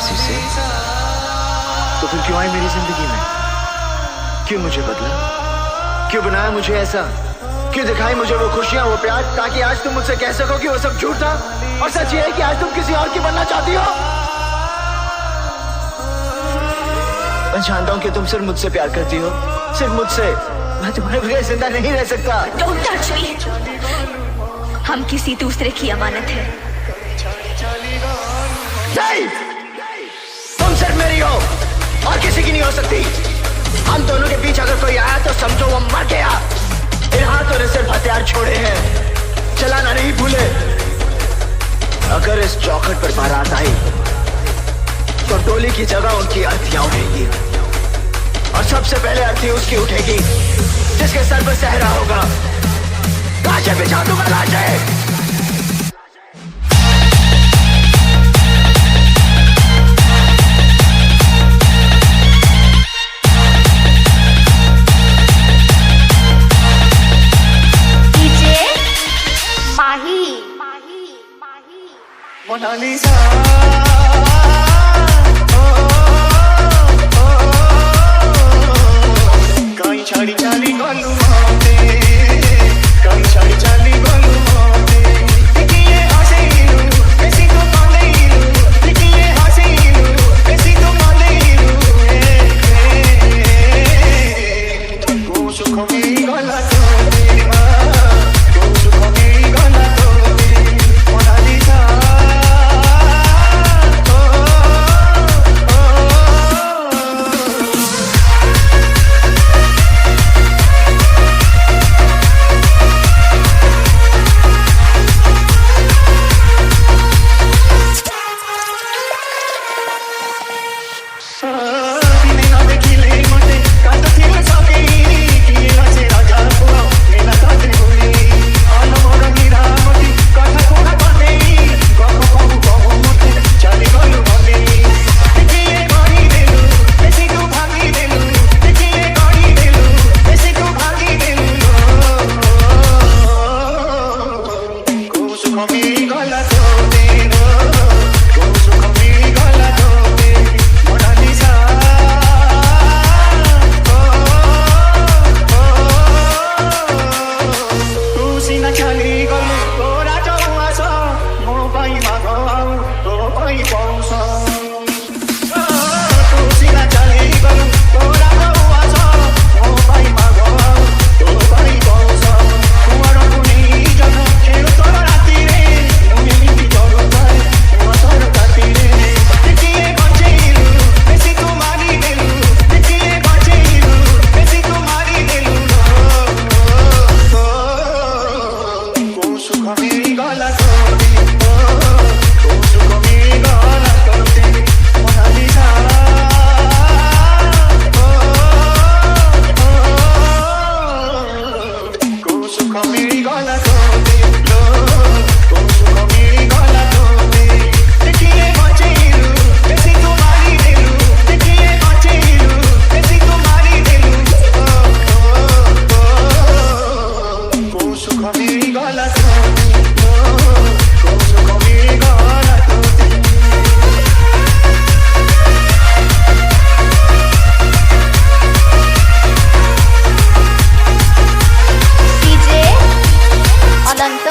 किसी से तो फिर क्यों आई मेरी जिंदगी में? क्यों मुझे बदला? क्यों बनाया मुझे ऐसा? क्यों दिखाई मुझे वो खुशियां, वो प्यार, ताकि आज तुम मुझसे कह सको कि वो सब झूठ था और सच ये है कि आज तुम किसी और की बनना चाहती हो? मैं जानता हूं कि तुम सिर्फ मुझसे प्यार करती हो, सिर्फ मुझसे। मैं तुम्हारे बगैर जिंदा नहीं रह सकता। Don't touch me. हम किसी दूसरे की अमानत है। नहीं, तुम सिर्फ मेरी हो और किसी की नहीं हो सकती। हम दोनों के बीच अगर कोई आया तो समझो वो मर गया। इन हाथों ने सिर्फ हथियार छोड़े हैं, चलाना नहीं भूले। अगर इस चौखट पर बारात आई तो टोली की जगह उनकी अर्थियां उठेगी और सबसे पहले अर्थी उसकी उठेगी जिसके सर पर सहरा होगा। लाशें बिछा दूंगा, लाशें। मोनालिसा कहीं छाड़ी चाली गलू होते, कहीं छाड़ी चाली गलू होते। देखिए हसीलू ऐसी तो मालेलू, देखिए हसीलू ऐसी तो मालेलू। को सुख में गलत होते, को सुख में गलत होते। मोनालिसा अनंत